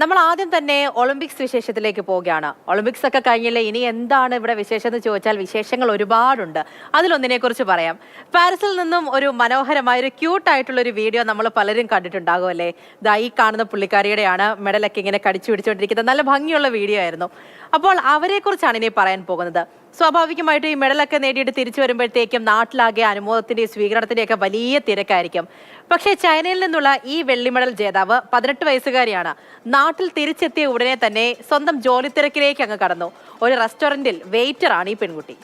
നമ്മൾ ആദ്യം തന്നെ ഒളിമ്പിക്സ് വിശേഷത്തിലേക്ക് പോവുകയാണ്. ഒളിമ്പിക്സ് ഒക്കെ കഴിഞ്ഞില്ലേ, ഇനി എന്താണ് ഇവിടെ വിശേഷം എന്ന് ചോദിച്ചാൽ വിശേഷങ്ങൾ ഒരുപാടുണ്ട്. അതിലൊന്നിനെ കുറിച്ച് പറയാം. പാരീസിൽ നിന്നും ഒരു മനോഹരമായ ഒരു ക്യൂട്ടായിട്ടുള്ള ഒരു വീഡിയോ നമ്മൾ പലരും കണ്ടിട്ടുണ്ടാകും അല്ലേ. ദാ ഈ കാണുന്ന പുള്ളിക്കാരിയുടെയാണ് മെഡലൊക്കെ ഇങ്ങനെ കടിച്ചു പിടിച്ചുകൊണ്ടിരിക്കുന്നത്. നല്ല ഭംഗിയുള്ള വീഡിയോ ആയിരുന്നു. അപ്പോൾ അവരെ കുറിച്ചാണ് ഇനി പറയാൻ പോകുന്നത്. സ്വാഭാവികമായിട്ടും ഈ മെഡലൊക്കെ നേടിയിട്ട് തിരിച്ചു വരുമ്പോഴത്തേക്കും നാട്ടിലാകെ അനുമോദത്തിന്റെയും സ്വീകരണത്തിന്റെയും ഒക്കെ വലിയ തിരക്കായിരിക്കും. പക്ഷേ ചൈനയിൽ നിന്നുള്ള ഈ വെള്ളി മെഡൽ ജേതാവ് 18 വയസ്സുകാരിയാണ്. നാട്ടിൽ തിരിച്ചെത്തിയ ഉടനെ തന്നെ സ്വന്തം ജോലി തിരക്കിലേക്ക് അങ്ങ് കടന്നു. ഒരു റെസ്റ്റോറന്റിൽ വെയിറ്റർ ആണ് ഈ പെൺകുട്ടി.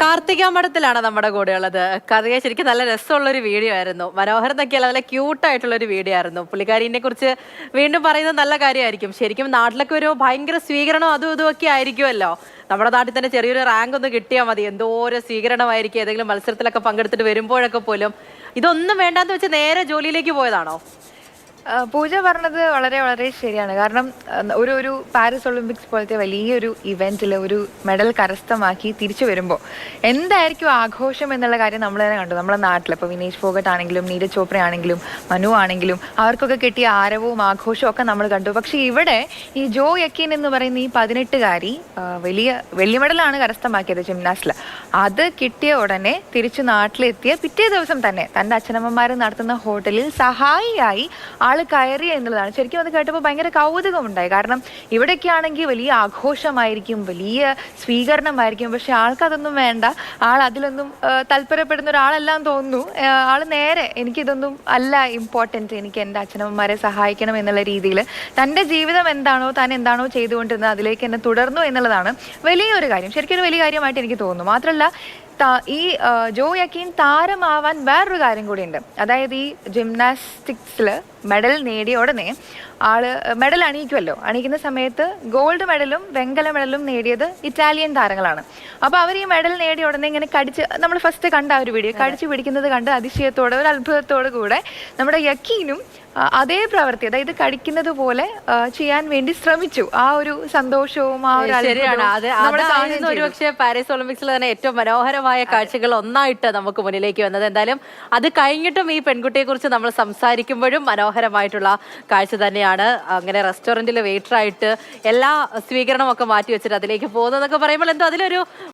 കാർത്തിക മഠത്തിലാണ് നമ്മുടെ കൂടെ ഉള്ളത്. കാർത്തിക, ശരിക്കും നല്ല രസമുള്ളൊരു വീഡിയോ ആയിരുന്നു. മനോഹരം എന്നൊക്കെയല്ല, നല്ല ക്യൂട്ടായിട്ടുള്ളൊരു വീഡിയോ ആയിരുന്നു. പുള്ളിക്കാരിനെ കുറിച്ച് വീണ്ടും പറയുന്നത് നല്ല കാര്യമായിരിക്കും. ശരിക്കും നാട്ടിലൊക്കെ ഒരു ഭയങ്കര സ്വീകരണം അതും ഇതും ഒക്കെ ആയിരിക്കുമല്ലോ. നമ്മുടെ നാട്ടിൽ തന്നെ ചെറിയൊരു റാങ്ക് ഒന്ന് കിട്ടിയാൽ മതി, എന്തോരം സ്വീകരണമായിരിക്കും. ഏതെങ്കിലും മത്സരത്തിലൊക്കെ പങ്കെടുത്തിട്ട് വരുമ്പോഴൊക്കെ പോലും. ഇതൊന്നും വേണ്ടാന്ന് വെച്ച് നേരെ ജോലിയിലേക്ക് പോയതാണോ? പൂജ പറഞ്ഞത് വളരെ വളരെ ശരിയാണ്. കാരണം ഒരു പാരീസ് ഒളിമ്പിക്സ് പോലത്തെ വലിയൊരു ഇവന്റിൽ ഒരു മെഡൽ കരസ്ഥമാക്കി തിരിച്ചു വരുമ്പോൾ എന്തായിരിക്കും ആഘോഷം എന്നുള്ള കാര്യം നമ്മൾ തന്നെ കണ്ടു. നമ്മുടെ നാട്ടിൽ ഇപ്പോൾ വിനേഷ് ഫോഗട്ട് ആണെങ്കിലും നീരജ് ചോപ്ര ആണെങ്കിലും മനു ആണെങ്കിലും അവർക്കൊക്കെ കിട്ടിയ ആരവവും ആഘോഷവും ഒക്കെ നമ്മൾ കണ്ടു. പക്ഷേ ഇവിടെ ഈ ജോ യക്കീൻ എന്ന് പറയുന്ന ഈ 18-കാരി വലിയ വെള്ളി മെഡലാണ് കരസ്ഥമാക്കിയത് ജിംനാസ്റ്റിൽ. അത് കിട്ടിയ ഉടനെ തിരിച്ചു നാട്ടിലെത്തിയ പിറ്റേ ദിവസം തന്നെ തൻ്റെ അച്ഛനമ്മമാർ നടത്തുന്ന ഹോട്ടലിൽ സഹായിയായി കയറി എന്നുള്ളതാണ്. ശരിക്കും അത് കേട്ടപ്പോൾ ഭയങ്കര കൗതുകമുണ്ടായി. കാരണം ഇവിടെയൊക്കെ ആണെങ്കിൽ വലിയ ആഘോഷമായിരിക്കും, വലിയ സ്വീകരണമായിരിക്കും. പക്ഷെ ആൾക്കതൊന്നും വേണ്ട. അതിലൊന്നും താല്പര്യപ്പെടുന്ന ഒരാളെല്ലാം തോന്നുന്നു. നേരെ എനിക്കിതൊന്നും അല്ല ഇമ്പോർട്ടൻറ്റ്, എനിക്ക് എൻ്റെ അച്ഛനമ്മമാരെ സഹായിക്കണം എന്നുള്ള രീതിയിൽ തൻ്റെ ജീവിതം എന്താണോ താൻ എന്താണോ ചെയ്തുകൊണ്ടിരുന്നത് അതിലേക്ക് എന്നെ തുടർന്നു എന്നുള്ളതാണ് വലിയൊരു കാര്യം. ശരിക്കും ഒരു വലിയ കാര്യമായിട്ട് എനിക്ക് തോന്നുന്നു. മാത്രമല്ല ഈ ജോ യക്കീൻ താരമാവാൻ വേറൊരു കാര്യം കൂടിയുണ്ട്. അതായത് ഈ ജിംനാസ്റ്റിക്സിൽ മെഡൽ നേടിയ ഉടനെ മെഡൽ അണിയിക്കുമല്ലോ. അണിയിക്കുന്ന സമയത്ത് ഗോൾഡ് മെഡലും വെങ്കല മെഡലും നേടിയത് ഇറ്റാലിയൻ താരങ്ങളാണ്. അപ്പോൾ അവർ ഈ മെഡൽ നേടിയ ഉടനെ ഇങ്ങനെ നമ്മൾ ഫസ്റ്റ് കണ്ട ഒരു വീഡിയോ കടിച്ചു പിടിക്കുന്നത് കണ്ട് അതിശയത്തോടെ ഒരു അത്ഭുതത്തോടു കൂടെ നമ്മുടെ യക്കീനും അതേ പ്രവൃത്തി, അതായത് കടിക്കുന്നത് പോലെ ചെയ്യാൻ വേണ്ടി ശ്രമിച്ചു. ആ ഒരു സന്തോഷവും ആ ഒരു ഒരുപക്ഷെ പാരീസ് ഒളിമ്പിക്സിൽ തന്നെ ഏറ്റവും മനോഹരമായ കാഴ്ചകൾ ഒന്നായിട്ട് നമുക്ക് മുന്നിലേക്ക് വന്നത്. എന്തായാലും അത് കഴിഞ്ഞിട്ടും ഈ പെൺകുട്ടിയെ കുറിച്ച് നമ്മൾ സംസാരിക്കുമ്പോഴും മനോഹരമായിട്ടുള്ള കാഴ്ച തന്നെയാണ്. അങ്ങനെ റെസ്റ്റോറന്റിൽ വെയിറ്ററായിട്ട് എല്ലാ സ്വീകരണമൊക്കെ മാറ്റി വെച്ചിട്ട് അതിലേക്ക് പോകുന്നതൊക്കെ പറയുമ്പോൾ എന്തോ അതിലൊരു